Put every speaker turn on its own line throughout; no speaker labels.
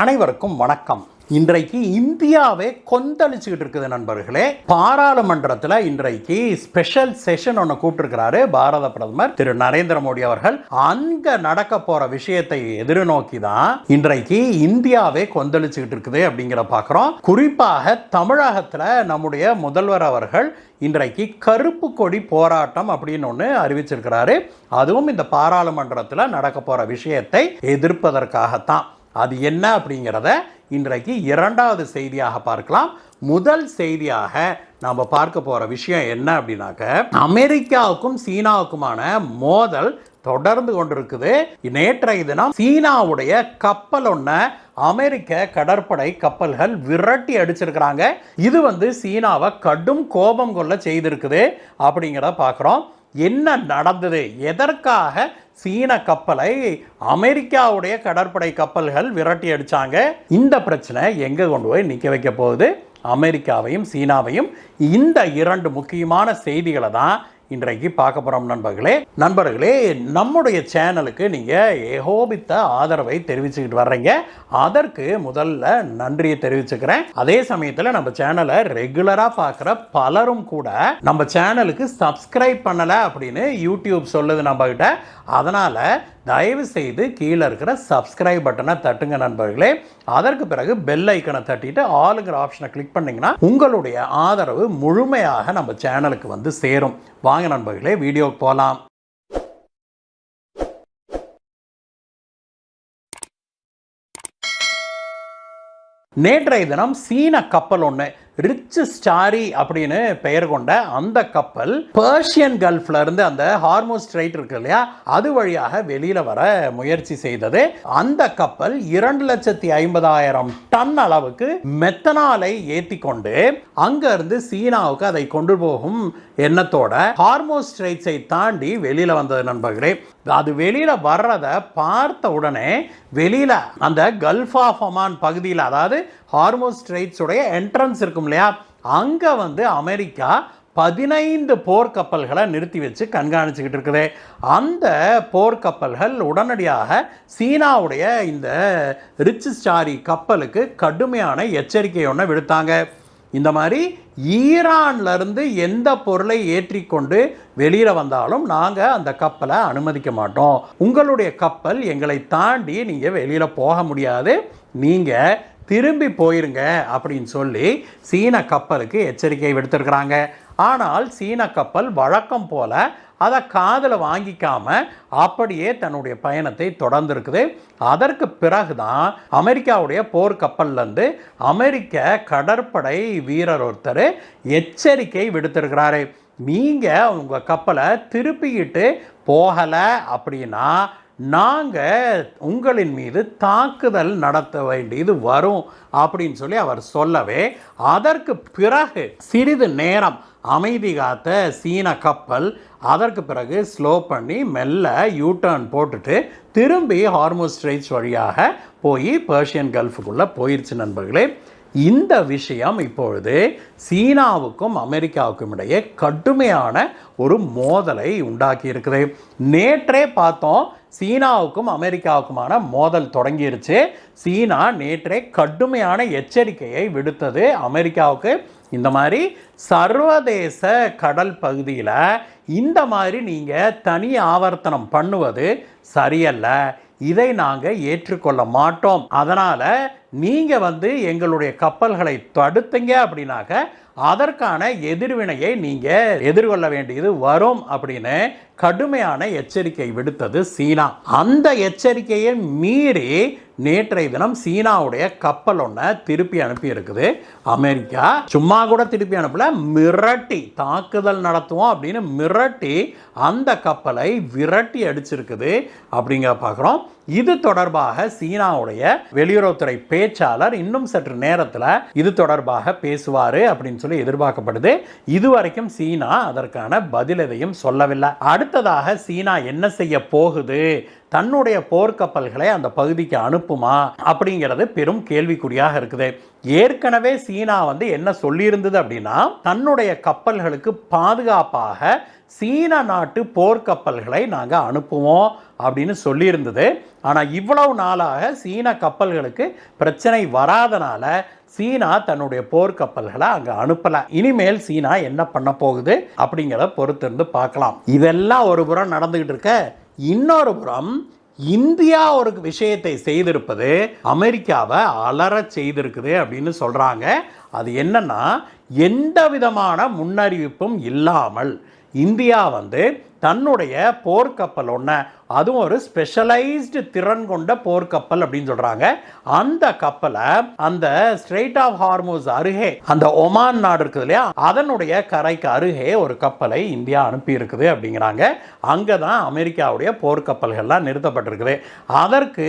அனைவருக்கும் வணக்கம். இன்றைக்கு இந்தியாவே கொந்தளிச்சுக்கிட்டு இருக்குது நண்பர்களே. பாராளுமன்றத்தில் இன்றைக்கு ஸ்பெஷல் செஷன் ஒன்று கூப்பிட்டிருக்கிறாரு பாரத பிரதமர் திரு நரேந்திர மோடி அவர்கள். அங்க நடக்க போற விஷயத்தை எதிர்நோக்கி தான் இன்றைக்கு இந்தியாவே கொந்தளிச்சுக்கிட்டு இருக்குது அப்படிங்கிற பார்க்கிறோம். குறிப்பாக தமிழகத்தில் நம்முடைய முதல்வர் அவர்கள் இன்றைக்கு கருப்பு கொடி போராட்டம் அப்படின்னு ஒன்று அறிவிச்சிருக்கிறாரு. அதுவும் இந்த பாராளுமன்றத்தில் நடக்க போற விஷயத்தை எதிர்ப்பதற்காகத்தான். அது என்ன அப்படிங்கிறத இன்றைக்கு இரண்டாவது செய்தியாக பார்க்கலாம். முதல் செய்தியாக நாம் பார்க்க போகிற விஷயம் என்ன அப்படின்னாக்க, அமெரிக்காவுக்கும் சீனாவுக்குமான மோதல் தொடர்ந்து கொண்டிருக்குது. நேற்றைய தினம் சீனாவுடைய கப்பல் ஒன்று அமெரிக்க கடற்படை கப்பல்கள் விரட்டி அடிச்சிருக்கிறாங்க. இது சீனாவை கடும் கோபம் கொள்ள செய்திருக்குது அப்படிங்கிறத பார்க்குறோம். என்ன நடந்தது, எதற்காக சீன கப்பலை அமெரிக்காவுடைய கடற்படை கப்பல்கள் விரட்டி அடிச்சாங்க, இந்த பிரச்சனை எங்க கொண்டு போய் நிக்க வைக்க போகுது அமெரிக்காவையும் சீனாவையும், இந்த இரண்டு முக்கியமான செய்திகளை தான் இன்றைக்கு பார்க்க போறோம் நண்பர்களே. நம்முடைய சேனலுக்கு நீங்க ஏகோபித்த ஆதரவை தெரிவிச்சுக்கிட்டு வர்றீங்க. அதற்கு முதல்ல நன்றியை தெரிவிச்சுக்கிறேன். அதே சமயத்தில் நம்ம சேனலை ரெகுலரா பார்க்குற பலரும் கூட நம்ம சேனலுக்கு சப்ஸ்கிரைப் பண்ணல அப்படின்னு யூடியூப் சொல்லுது நம்ம கிட்ட. அதனால தயவு செய்து கீழே இருக்கிற சப்ஸ்கிரைப் பட்டனை தட்டுங்க நண்பர்களே. அதற்கு பிறகு பெல் ஐக்கனை தட்டிட்டு ஆளுங்கிற ஆப்ஷனை கிளிக் பண்ணீங்கன்னா உங்களுடைய ஆதரவு முழுமையாக நம்ம சேனலுக்கு சேரும். வாங்க நண்பர்களே, வீடியோக்கு போகலாம். நேற்றைய தினம் சீன கப்பல் ஒன்று ரிச் ஸ்டாரி அப்படின்னு பெயர் கொண்ட அந்த கப்பல் பெர்ஷியன் கல்ஃப்ல இருந்து அந்த ஹார்மோஸ் ஸ்ட்ரைட் இருக்கு இல்லையா, அது வழியாக வெளியில வர முயற்சி செய்தது. அந்த கப்பல் 2,50,000 டன் அளவுக்கு மெத்தனாலை ஏற்றி கொண்டு அங்க இருந்து சீனாவுக்கு அதை கொண்டு போகும் எண்ணத்தோட ஹார்மோஸ் ஸ்ட்ரைட்ஸை தாண்டி வெளியில வந்தது நண்பர்களே. அது வெளியில வர்றதை பார்த்த உடனே வெளியில அந்த கல்ஃப் ஆஃப் ஒமான் பகுதியில், அதாவது ஹார்மோஸ் ஸ்ட்ரைட்ஸ் உடைய என்ட்ரன்ஸ் இருக்கும் இல்லையா, அங்க அமெரிக்கா 15 போர்க்கப்பல்களை நிறுத்தி வச்சு கண்காணிச்சுக்கிட்டு இருக்குது. அந்த போர்க்கப்பல்கள் உடனடியாக சீனாவுடைய இந்த ரிச் ஸ்டாரி கப்பலுக்கு கடுமையான எச்சரிக்கை ஒன்று விடுத்தாங்க. இந்த மாதிரி ஈரான்ல இருந்து எந்த பொருளை ஏற்றிக்கொண்டு வெளியில வந்தாலும் நாங்க அந்த கப்பலை அனுமதிக்க மாட்டோம். உங்களுடைய கப்பல் எங்களை தாண்டி நீங்க வெளியில போக முடியாது, நீங்க திரும்பி போயிருங்க அப்படின்னு சொல்லி சீன கப்பலுக்கு எச்சரிக்கை விடுத்திருக்கிறாங்க. ஆனால் சீன கப்பல் வழக்கம் போல அதை காதில் வாங்கிக்காம அப்படியே தன்னுடைய பயணத்தை தொடர்ந்துருக்குது. அதற்கு பிறகுதான் அமெரிக்காவுடைய போர்க்கப்பல்லேருந்து அமெரிக்க கடற்படை வீரர் ஒருத்தர் எச்சரிக்கை விடுத்திருக்கிறாரு. நீங்கள் உங்கள் கப்பலை திருப்பிக்கிட்டு போகலை அப்படின்னா நாங்கள் உங்களின் மீது தாக்குதல் நடத்த வேண்டியது வரும் அப்படின்னு சொல்லி அவர் சொல்லவே, அதற்கு பிறகு சிறிது நேரம் அமைதி காத்த சீன கப்பல் அதற்கு பிறகு ஸ்லோ பண்ணி மெல்ல யூடர்ன் போட்டுட்டு திரும்பி ஹார்மோஸ் ஸ்ட்ரைட்ஸ் வழியாக போய் பெர்ஷியன் கல்ஃபுக்குள்ளே போயிடுச்சு நண்பர்களே. இந்த விஷயம் இப்பொழுது சீனாவுக்கும் அமெரிக்காவுக்கும் இடையே கடுமையான ஒரு மோதலை உண்டாக்கி இருக்குது. நேற்றே பார்த்தோம், சீனாவுக்கும் அமெரிக்காவுக்குமான மோதல் தொடங்கிருச்சு. சீனா நேற்றே கடுமையான எச்சரிக்கையை விடுத்தது அமெரிக்காவுக்கு. இந்த மாதிரி சர்வதேச கடல் பகுதியில் இந்த மாதிரி நீங்கள் தனி ஆவர்த்தனம் பண்ணுவது சரியல்ல, இதை நாங்கள் ஏற்றுக்கொள்ள மாட்டோம். அதனால் நீங்கள் எங்களுடைய கப்பல்களை தடுத்தீங்க அப்படின்னாக்க அதற்கான எதிர்வினையை நீங்கள் எதிர்கொள்ள வேண்டியது வரும் அப்படின்னு கடுமையான எச்சரிக்கை விடுத்தது சீனா. அந்த எச்சரிக்கையை மீறி நேற்றைய தினம் சீனாவுடைய கப்பல் ஒன்றை திருப்பி அனுப்பி இருக்குது அமெரிக்கா. சும்மா கூட திருப்பி அனுப்பல, மிரட்டி தாக்குதல் நடத்துவோம் அப்படின்னு மிரட்டி அந்த கப்பலை விரட்டி அடிச்சிருக்குது அப்படிங்கிற பார்க்குறோம். இது தொடர்பாக சீனாவுடைய வெளியுறவுத்துறை பேச்சாளர் இன்னும் சற்று நேரத்தில் இது தொடர்பாக பேசுவார் அப்படின்னு சொல்லி எதிர்பார்க்கப்படுது. இதுவரைக்கும் சீனா அதற்கான பதில் எதையும் சொல்லவில்லை. அடுத்ததாக சீனா என்ன செய்ய போகுது, தன்னுடைய போர்க்கப்பல்களை அந்த பகுதிக்கு அனுப்புமா அப்படிங்கிறது பெரும் கேள்விக்குறியாக இருக்குது. ஏற்கனவே சீனா என்ன சொல்லியிருந்தது அப்படின்னா, தன்னுடைய கப்பல்களுக்கு பாதுகாப்பாக சீன நாட்டு போர்க்கப்பல்களை நாங்கள் அனுப்புவோம் அப்படின்னு சொல்லியிருந்தது. ஆனால் இவ்வளவு நாளாக சீன கப்பல்களுக்கு பிரச்சனை வராதனால சீனா தன்னுடைய போர்க்கப்பல்களை அங்கே அனுப்பலை. இனிமேல் சீனா என்ன பண்ண போகுது அப்படிங்கிறத பொறுத்திருந்து பார்க்கலாம். இதெல்லாம் ஒரு புறம் நடந்துகிட்டு இருக்க, இன்னொரு புறம் இந்தியா ஒரு விஷயத்தை செய்திருப்பது அமெரிக்காவை அலற செய்திருக்குது அப்படின்னு சொல்கிறாங்க. அது என்னன்னா, எந்த விதமான முன்னறிவிப்பும் இல்லாமல் இந்தியா தன்னுடைய போர்க்கப்பல் ஒன்று, அதுவும் ஒரு ஸ்பெஷலைஸ்டு திறன் கொண்ட போர்க்கப்பல் அப்படின்னு சொல்கிறாங்க, அந்த கப்பலை அந்த ஸ்ட்ரெய்ட் ஆஃப் ஹார்மோஸ் அருகே, அந்த ஒமான் நாடு இருக்குது இல்லையா, அதனுடைய கரைக்கு அருகே ஒரு கப்பலை இந்தியா அனுப்பி இருக்குது அப்படிங்கிறாங்க. அங்கே தான் அமெரிக்காவுடைய போர்க்கப்பல்கள்லாம் நிறுத்தப்பட்டிருக்குது. அதற்கு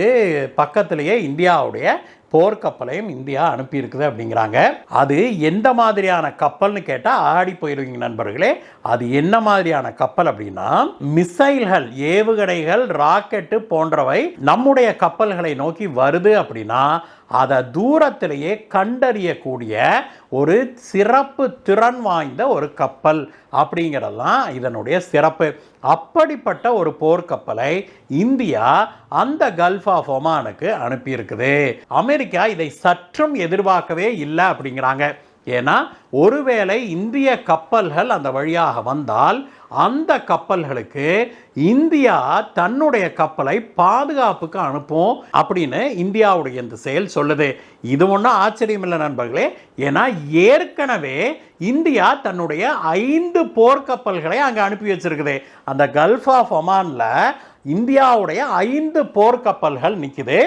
பக்கத்திலேயே இந்தியாவுடைய போர்க்கப்பலையும் இந்தியா அனுப்பியிருக்குது அப்படிங்கிறாங்க. அது எந்த மாதிரியான கப்பல்னு கேட்டால் ஆடி போயிடுவீங்க நண்பர்களே. அது என்ன மாதிரியான கப்பல் அப்படின்னா, மிசைல்கள், ஏவுகணைகள், ராக்கெட்டு போன்றவை நம்முடைய கப்பல்களை நோக்கி வருது அப்படின்னா அதை தூரத்திலேயே கண்டறியக்கூடிய ஒரு சிறப்பு திறன் வாய்ந்த ஒரு கப்பல் அப்படிங்கிறதெல்லாம் இதனுடைய சிறப்பு. அப்படிப்பட்ட ஒரு போர்க்கப்பலை இந்தியா அந்த கல்ஃப் ஆஃப் ஒமானுக்கு அனுப்பியிருக்குது. அமெரிக்கா இதை சற்றும் எதிர்பார்க்கவே இல்லை அப்படிங்கிறாங்க. ஏன்னா ஒருவேளை இந்திய கப்பல்கள் அந்த வழியாக வந்தால் அந்த கப்பல்களுக்கு இந்தியா தன்னுடைய கப்பலை பாதுகாப்புக்கு அனுப்பும் அப்படின்னு இந்தியாவுடைய இந்த செயல் சொல்லுது. இது ஒன்றும் ஆச்சரியம் இல்லை நண்பர்களே. ஏன்னா ஏற்கனவே இந்தியா தன்னுடைய 5 போர்க்கப்பல்களை அங்கே அனுப்பி வச்சிருக்குது. அந்த கல்ஃப் ஆஃப் ஒமான்ல இந்தியாவுடைய 5 போர்க்கப்பல்கள் நிற்குது.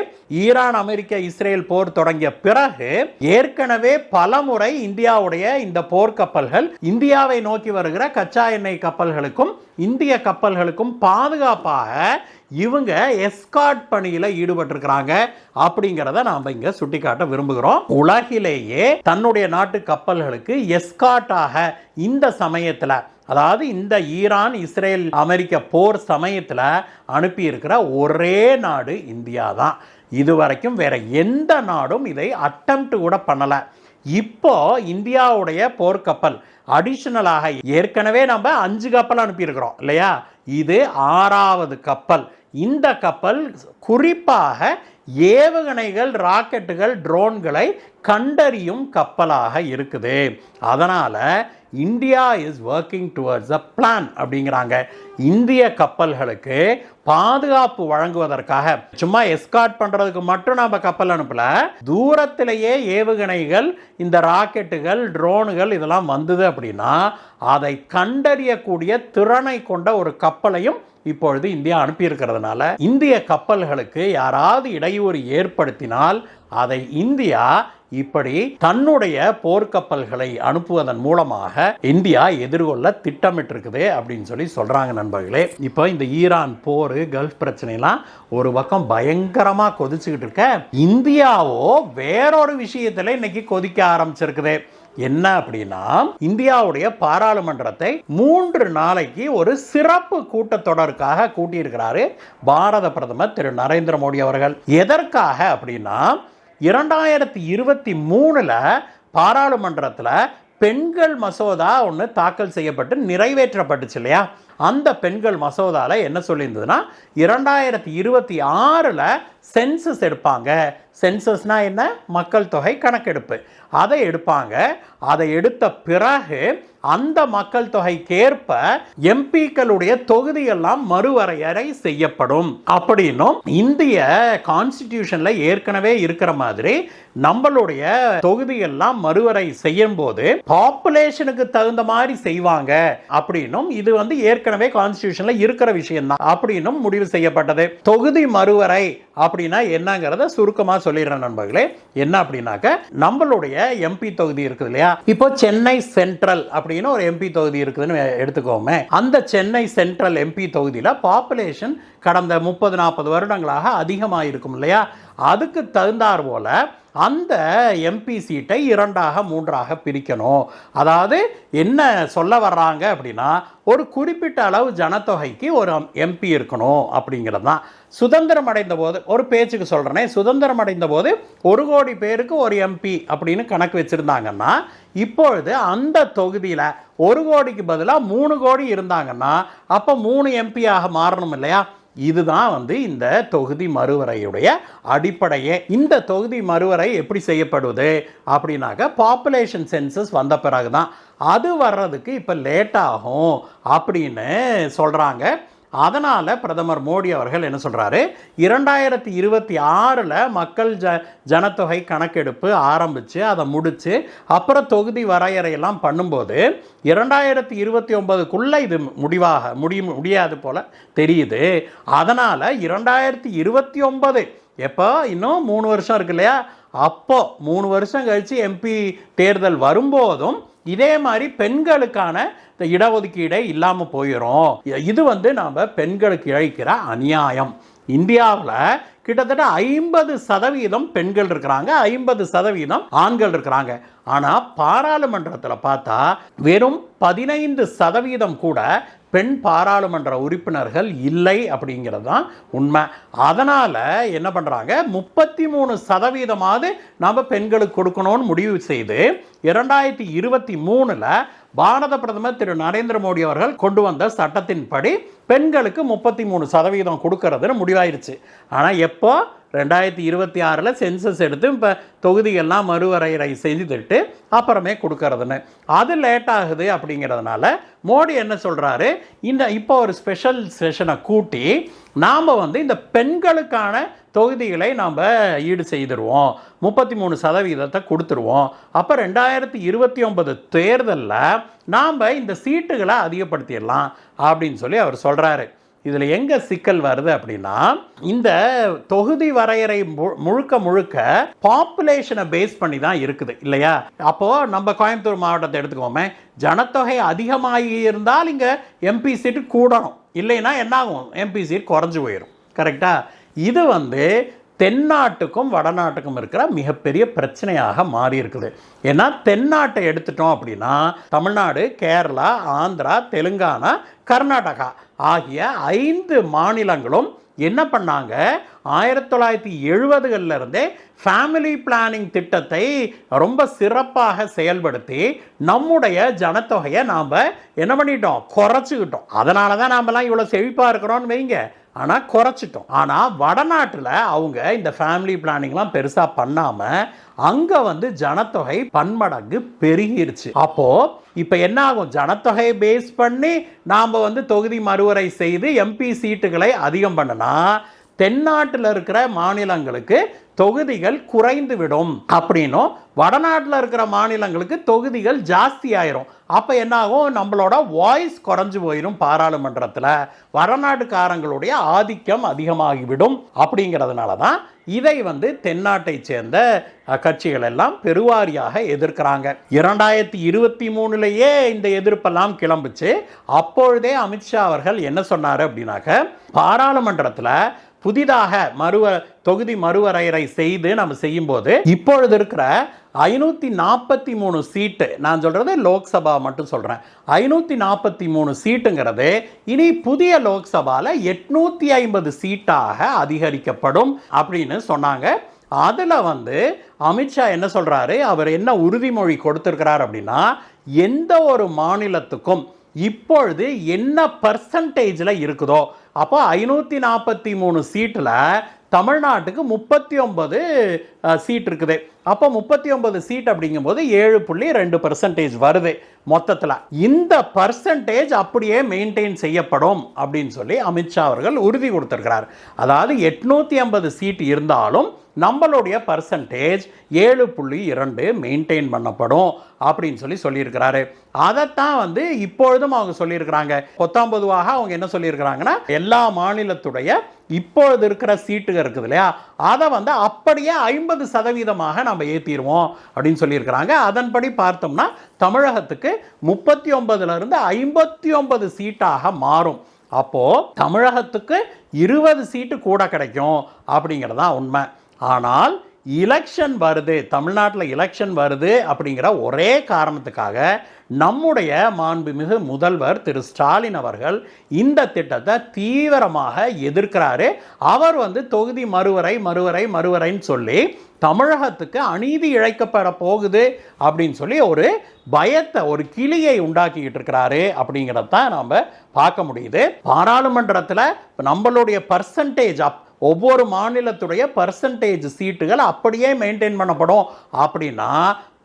ஈரான், அமெரிக்கா, இஸ்ரேல் போர் தொடங்கிய பிறகு ஏற்கனவே பலமுறை இந்தியாவுடைய இந்த போர்க்கப்பல்கள் இந்தியாவை நோக்கி வருகிற கச்சா எண்ணெய் கப்பல்களுக்கும் இந்திய கப்பல்களுக்கும் பாதுகாப்பாக இவங்க எஸ்கார்ட் பணியில் ஈடுபட்டிருக்கிறாங்க அப்படிங்கிறத நாம் இங்கே சுட்டிக்காட்ட விரும்புகிறோம். உலகிலேயே தன்னுடைய நாட்டு கப்பல்களுக்கு எஸ்கார்ட்டாக இந்த சமயத்தில், அதாவது இந்த ஈரான், இஸ்ரேல், அமெரிக்க போர் சமயத்தில் அனுப்பி இருக்கிற ஒரே நாடு இந்தியா தான். இதுவரைக்கும் வேற எந்த நாடும் இதை அட்டெம்ப்ட் கூட பண்ணலை. இப்போ இந்தியாவுடைய போர்க்கப்பல் அடிஷனலாக ஏற்கனவே நம்ம 5 கப்பல் அனுப்பியிருக்கிறோம் இல்லையா, இது 6வது கப்பல். இந்த கப்பல் குறிப்பாக ஏவுகணைகள், ராக்கெட்டுகள், ட்ரோன்களை கண்டறியும் கப்பலாக இருக்குது. அதனால India is working towards a plan அப்படிங்கிறாங்க. இந்திய கப்பல்களுக்கு பாதுகாப்பு வழங்குவதற்காக சும்மா எஸ்கார்ட் பண்றதுக்கு மட்டும் நம்ம கப்பல் அனுப்பல, தூரத்திலேயே ஏவுகணைகள், இந்த ராக்கெட்டுகள், ட்ரோனுகள் இதெல்லாம் வந்தது அப்படின்னா அதை கண்டறியக்கூடிய திறனை கொண்ட ஒரு கப்பலையும் இப்பொழுது இந்தியா அனுப்பியிருக்கிறதுனால இந்திய கப்பல்களுக்கு யாராவது இடையூறு ஏற்படுத்தினால் அதை இந்தியா இப்படி தன்னுடைய போர்க்கப்பல்களை அனுப்புவதன் மூலமாக இந்தியா எதிர்கொள்ள திட்டமிட்டிருக்குது அப்படின்னு சொல்றாங்க நண்பர்களே. இப்போ இந்த ஈரான் போர், கல்ஃப் பிரச்சனைலாம் ஒரு பக்கம் பயங்கரமா கொதிச்சுக்கிட்டு இருக்க, இந்தியாவோ வேறொரு விஷயத்துல இன்னைக்கு கொதிக்க ஆரம்பிச்சிருக்குது. என்ன அப்படின்னா, இந்தியாவுடைய பாராளுமன்றத்தை 3 நாளைக்கு ஒரு சிறப்பு கூட்டத்தொடருக்காக கூட்டியிருக்கிறாரு பாரத பிரதமர் திரு நரேந்திர மோடி அவர்கள். எதற்காக அப்படின்னா, 2023 பாராளுமன்றத்தில் பெண்கள் மசோதா ஒன்று தாக்கல் செய்யப்பட்டு நிறைவேற்றப்பட்டுச்சு இல்லையா, அந்த பெண்கள் மசோதால என்ன சொல்லியிருந்ததுன்னா, 2026 சென்சஸ் எடுப்பாங்க. சென்சஸ்னா என்ன? மக்கள் தொகை கணக்கெடுப்பு. அதை எடுப்பாங்க. அதை எடுத்த பிறகு அந்த மக்கள் தொகைக்கேற்ப எம்பிக்களுடைய தொகுதியெல்லாம் மறுவரையறை செய்யப்படும் அப்படின்னும், இந்திய கான்ஸ்டிடியூஷன்ல ஏற்கனவே இருக்கிற மாதிரி நம்மளுடைய தொகுதியெல்லாம் மறுவரை செய்யும் போது பாப்புலேஷனுக்கு தகுந்த மாதிரி செய்வாங்க அப்படின்னும், இது ஏற்கனவே கான்ஸ்டிடியூஷன்ல இருக்கிற விஷயம் தான் அப்படின்னும் முடிவு செய்யப்பட்டது. தொகுதி மறுவரை அப்படின்னா என்னங்கிறத சுருக்கமா சொல்லிடுறேன் நண்பர்களே. என்ன அப்படின்னாக்க, நம்மளுடைய எம்பி தொகுதி இருக்குது இல்லையா, இப்போ சென்னை சென்ட்ரல் அப்படின்னு ஒரு எம்பி தொகுதி இருக்குதுன்னு எடுத்துக்கோமே. அந்த சென்னை சென்ட்ரல் எம்பி தொகுதியில் பாப்புலேஷன் கடந்த 30-40 வருடங்களாக அதிகமாக இருக்கும் இல்லையா, அதுக்கு தகுந்தார் போல அந்த எம்பி சீட்டை 2ஆக 3ஆக பிரிக்கணும். அதாவது என்ன சொல்ல வர்றாங்க அப்படின்னா, ஒரு குறிப்பிட்ட அளவு ஜனத்தொகைக்கு ஒரு எம்பி இருக்கணும் அப்படிங்கிறது தான். சுதந்திரம் அடைந்த போது, ஒரு பேச்சுக்கு சொல்கிறேனே, சுதந்திரம் அடைந்த போது 1 கோடி பேருக்கு ஒரு எம்பி அப்படின்னு கணக்கு வச்சுருந்தாங்கன்னா, இப்பொழுது அந்த தொகுதியில் 1 கோடிக்கு பதிலாக 3 கோடி இருந்தாங்கன்னா அப்போ 3 எம்பியாக மாறணும் இல்லையா? இதுதான் வந்து இந்த தொகுதி மறுவரையுடைய அடிப்படையே. இந்த தொகுதி மறுவரை எப்படி செய்யப்படுவது அப்படின்னாக்க, பாப்புலேஷன் சென்சஸ் வந்த பிறகு தான். அது வர்றதுக்கு இப்போ லேட் ஆகும் அப்படின்னு சொல்கிறாங்க. அதனால் பிரதமர் மோடி அவர்கள் என்ன சொல்கிறாரு, 2026 மக்கள் ஜனத்தொகை கணக்கெடுப்பு ஆரம்பித்து அதை முடித்து அப்புறம் தொகுதி வரையறையெல்லாம் பண்ணும்போது 2029க்குள்ளே இது முடியாது போல் தெரியுது. அதனால் 2029 எப்போ, இன்னும் 3 வருஷம் இருக்கு இல்லையா, அப்போ 3 வருஷம் கழித்து எம்பி தேர்தல் வரும்போதும் இதே மாதிரி பெண்களுக்கான இடஒதுக்கீடே இல்லாமல் போயிடும். இது வந்து நாம் பெண்களுக்கு இழைக்கிற அநியாயம். இந்தியாவில் கிட்டத்தட்ட 50% பெண்கள் இருக்கிறாங்க, 50% ஆண்கள் இருக்கிறாங்க. ஆனால் பாராளுமன்றத்தில் பார்த்தா வெறும் 15% கூட பெண் பாராளுமன்ற உறுப்பினர்கள் இல்லை அப்படிங்கிறது தான் உண்மை. அதனால் என்ன பண்ணுறாங்க, 33% நாம் பெண்களுக்கு கொடுக்கணும்னு முடிவு செய்து 2023 பாரத பிரதமர் திரு நரேந்திர மோடி அவர்கள் கொண்டு வந்த சட்டத்தின்படி பெண்களுக்கு 33% கொடுக்கறதுன்னு முடிவாயிருச்சு. ஆனால் எப்போ, 2026 சென்சஸ் எடுத்து இப்போ தொகுதிகள்லாம் மறுவரையறை செய்துட்டு அப்புறமே கொடுக்கறதுன்னு. அது லேட் ஆகுது. அப்படிங்கிறதுனால மோடி என்ன சொல்கிறாரு, இப்போ ஒரு ஸ்பெஷல் செஷனை கூட்டி நாம் வந்து இந்த பெண்களுக்கான தொகுதிகளை நாம் ஈடு செய்திருவோம், 33% கொடுத்துருவோம். அப்போ 2029 தேர்தலில் நாம் இந்த சீட்டுகளை அதிகப்படுத்திடலாம் அப்படின்னு சொல்லி அவர் சொல்கிறாரு. இதில் எங்கே சிக்கல் வருது அப்படின்னா, இந்த தொகுதி வரையறை முழுக்க பாப்புலேஷனை பேஸ் பண்ணி தான் இருக்குது இல்லையா? அப்போது நம்ம கோயம்புத்தூர் மாவட்டத்தை எடுத்துக்கோமே, ஜனத்தொகை அதிகமாகி இருந்தால் இங்கே எம்பி சீட்டு கூடணும், இல்லைன்னா என்ன ஆகும், எம்பி சீட் குறைஞ்சி போயிடும். கரெக்டாக? இது வந்து தென்னாட்டுக்கும் வடநாட்டுக்கும் இருக்கிற மிகப்பெரிய பிரச்சனையாக மாறி இருக்குது. ஏன்னா தென்னாட்டை எடுத்துட்டோம் அப்படின்னா தமிழ்நாடு, கேரளா, ஆந்திரா, தெலுங்கானா, கர்நாடகா ஆகிய 5 மாநிலங்களும் என்ன பண்ணாங்க, 1970களில் இருந்தே ஃபேமிலி பிளானிங் திட்டத்தை ரொம்ப சிறப்பாக செயல்படுத்தி நம்முடைய ஜனத்தொகையை நாம் என்ன பண்ணிட்டோம், குறைச்சிக்கிட்டோம். அதனால தான் நாமெல்லாம் இவ்வளோ செழிப்பாக இருக்கிறோன்னு வைங்க. ஆனால் குறைச்சிட்டோம். ஆனால் வடநாட்டில் அவங்க இந்த ஃபேமிலி பிளானிங்லாம் பெருசாக பண்ணாமல் அங்கே வந்து ஜனத்தொகை பன்மடங்கு பெருகிருச்சு. அப்போது இப்போ என்ன ஆகும், ஜனத்தொகையை பேஸ் பண்ணி நாம் வந்து தொகுதி மறுவரை செய்து எம்பி சீட்டுகளை அதிகம் பண்ணனா தென்னாட்டில் இருக்கிற மாநிலங்களுக்கு தொகுதிகள் குறைந்து விடும் அப்படின்னும், வடநாட்டில் இருக்கிற மாநிலங்களுக்கு தொகுதிகள் ஜாஸ்தி ஆயிரும். அப்போ என்ன ஆகும், நம்மளோட வாய்ஸ் குறைஞ்சு போயிடும் பாராளுமன்றத்தில், வடநாட்டுக்காரங்களுடைய ஆதிக்கம் அதிகமாகிவிடும். அப்படிங்கிறதுனால தான் இதை வந்து தென்னாட்டை சேர்ந்த கட்சிகள் எல்லாம் பெருவாரியாக எதிர்க்கிறாங்க. 2023 இந்த எதிர்ப்பெல்லாம் கிளம்புச்சு. அப்பொழுதே அமித்ஷா அவர்கள் என்ன சொன்னார் அப்படின்னாக்க, பாராளுமன்றத்தில் புதிதாக தொகுதி மறுவரையறை செய்து நம்ம செய்யும்போது இப்பொழுது இருக்கிற 543 சீட்டு, நான் சொல்கிறது லோக்சபா மட்டும் சொல்கிறேன், 543 சீட்டுங்கிறது இனி புதிய லோக்சபாவில் 850 சீட்டாக அதிகரிக்கப்படும் அப்படின்னு சொன்னாங்க. அதில் வந்து அமித்ஷா என்ன சொல்கிறாரு, அவர் என்ன உறுதிமொழி கொடுத்துருக்கிறார் அப்படின்னா, எந்த ஒரு மாநிலத்துக்கும் இப்பொழுது என்ன பர்சன்டேஜில் இருக்குதோ, அப்போ 543 சீட்டில் தமிழ்நாட்டுக்கு 39 சீட் இருக்குது. அப்போ 39 சீட் அப்படிங்கும்போது 7.2% வருது மொத்தத்தில். இந்த பர்சன்டேஜ் அப்படியே மெயின்டைன் செய்யப்படும் அப்படின்னு சொல்லி அமித்ஷா அவர்கள் உறுதி கொடுத்திருக்கிறார். அதாவது 850 சீட் இருந்தாலும் நம்மளுடைய பர்சன்டேஜ் 7.2 மெயின்டைன் பண்ணப்படும் அப்படின்னு சொல்லியிருக்கிறாரு. அதைத்தான் வந்து இப்பொழுதும் அவங்க சொல்லியிருக்கிறாங்க. 19ஆக அவங்க என்ன சொல்லியிருக்கிறாங்கன்னா, எல்லா மாநிலத்துடைய இப்பொழுது இருக்கிற சீட்டுகள் இருக்குது இல்லையா, அதை வந்து அப்படியே 50% நம்ம ஏற்றிடுவோம் அப்படின்னு சொல்லியிருக்கிறாங்க. அதன்படி பார்த்தோம்னா தமிழகத்துக்கு 39லிருந்து 59 சீட்டாக மாறும். அப்போது தமிழகத்துக்கு 20 சீட்டு கூட கிடைக்கும் அப்படிங்கிறதான் உண்மை. ஆனால் எலெக்ஷன் வருது, தமிழ்நாட்டில் எலெக்ஷன் வருது அப்படிங்கிற ஒரே காரணத்துக்காக நம்முடைய மாண்புமிகு முதல்வர் திரு ஸ்டாலின் அவர்கள் இந்த திட்டத்தை தீவிரமாக எதிர்க்கிறாரு. அவர் தொகுதி மறுவரைன்னு சொல்லி தமிழகத்துக்கு அநீதி இழைக்கப்பட போகுது அப்படின்னு சொல்லி ஒரு பயத்தை, ஒரு கிளியை உண்டாக்கிக்கிட்டு இருக்கிறாரு அப்படிங்கிறதான் நாம் பார்க்க முடியுது. பாராளுமன்றத்தில் நம்மளுடைய பர்சன்டேஜ் ஒவ்வொரு மாநிலத்துடைய பர்சன்டேஜ் சீட்டுகள் அப்படியே மெயின்டைன் பண்ணப்படும் அப்படின்னா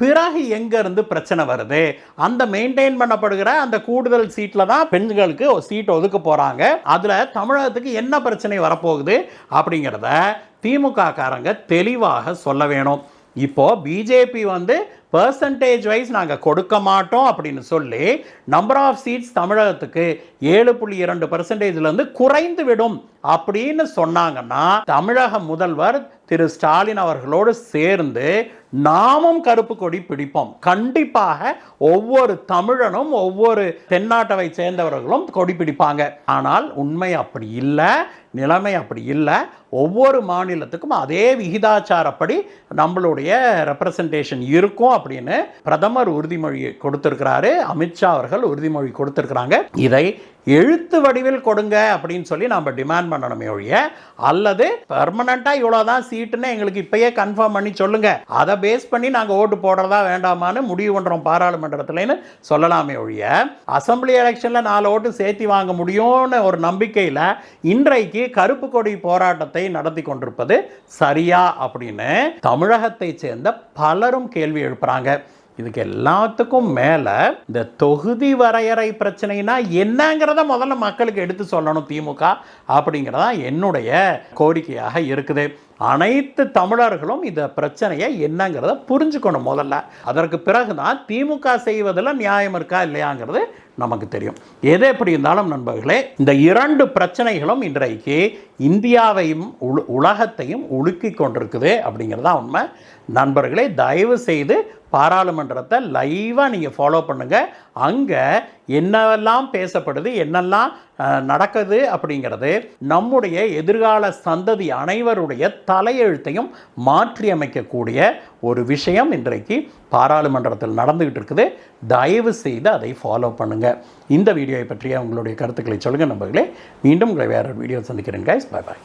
பிறகு எங்கேருந்து பிரச்சனை வருது? அந்த மெயின்டைன் பண்ணப்படுகிற அந்த கூடுதல் சீட்டில் தான் பெண்களுக்கு சீட் ஒதுக்க போகிறாங்க. அதில் தமிழகத்துக்கு என்ன பிரச்சனை வரப்போகுது அப்படிங்கிறத திமுக காரங்க தெளிவாக சொல்ல வேணும். இப்போது பிஜேபி பர்சன்டேஜ் வைஸ் நாங்கள் கொடுக்க மாட்டோம் அப்படின்னு சொல்லி நம்பர் ஆஃப் சீட்ஸ் தமிழகத்துக்கு 7.2% குறைந்து விடும் அப்படின்னு சொன்னாங்கன்னா தமிழக முதல்வர் திரு ஸ்டாலின் அவர்களோடு சேர்ந்து நாமும் கருப்பு கொடி பிடிப்போம். கண்டிப்பாக ஒவ்வொரு தமிழனும் ஒவ்வொரு தென்னாட்டவை சேர்ந்தவர்களும் கொடி பிடிப்பாங்க. ஆனால் உண்மை அப்படி இல்லை, நிலைமை அப்படி இல்லை. ஒவ்வொரு மாநிலத்துக்கும் அதே விகிதாச்சாரப்படி நம்மளுடைய ரெப்ரசன்டேஷன் இருக்கும் அப்படின்னு பிரதமர் உறுதிமொழி கொடுத்திருக்கிறாரு. அமித்ஷா அவர்கள் உறுதிமொழி கொடுத்திருக்கிறாங்க. இதை எழுத்து வடிவில் கொடுங்க அப்படின்னு சொல்லி நம்ம டிமாண்ட் பண்ணணுமே ஒழிய, அல்லது பெர்மனண்டாக இவ்வளோதான் சீட்டுன்னு எங்களுக்கு இப்பயே கன்ஃபார்ம் பண்ணி சொல்லுங்க, அதை பேஸ் பண்ணி நாங்கள் ஓட்டு போடுறதா வேண்டாமான்னு முடிவு பண்ணுறோம் பாராளுமன்றத்தில்னு சொல்லலாமே ஒழிய, அசம்பிளி எலெக்ஷனில் 4 ஓட்டு சேர்த்தி வாங்க முடியும்னு ஒரு நம்பிக்கையில் இன்றைக்கு கருப்பு கொடி போராட்டத்தை நடத்தி கொண்டிருப்பது சரியா அப்படின்னு தமிழகத்தை சேர்ந்த பலரும் கேள்வி எழுப்புறாங்க. இதுக்கு எல்லாத்துக்கும் மேலே இந்த தொகுதி வரையறை பிரச்சனைனா என்னங்கிறத முதல்ல மக்களுக்கு எடுத்து சொல்லணும் திமுக அப்படிங்கிறதா என்னுடைய கோரிக்கையாக இருக்குது. அனைத்து தமிழர்களும் இந்த பிரச்சனையை என்னங்கிறத புரிஞ்சுக்கணும் முதல்ல. அதற்கு பிறகுதான் திமுக செய்வதில் நியாயம் இருக்கா இல்லையாங்கிறது நமக்கு தெரியும். எது எப்படி இருந்தாலும் நண்பர்களே, இந்த 2 பிரச்சனைகளும் இன்றைக்கு இந்தியாவையும் உலகத்தையும் உலுக்கி கொண்டிருக்குது அப்படிங்கிறதா உண்மை. நண்பர்களே, தயவு செய்து பாராளுமன்றத்தை லைவாக நீங்கள் ஃபாலோ பண்ணுங்கள். அங்கே என்னெல்லாம் பேசப்படுது, என்னெல்லாம் நடக்குது அப்படிங்கிறது நம்முடைய எதிர்கால சந்ததி அனைவருடைய தலையெழுத்தையும் மாற்றி அமைக்கக்கூடிய ஒரு விஷயம் இன்றைக்கு பாராளுமன்றத்தில் நடந்துகிட்டு இருக்குது. தயவு செய்து அதை ஃபாலோ பண்ணுங்கள். இந்த வீடியோவை பற்றிய உங்களுடைய கருத்துக்களை சொல்லுங்கள் நண்பர்களே. மீண்டும் உங்களை வேறு வீடியோ சந்திக்கிறேன் கைஸ். பாய் பாய்.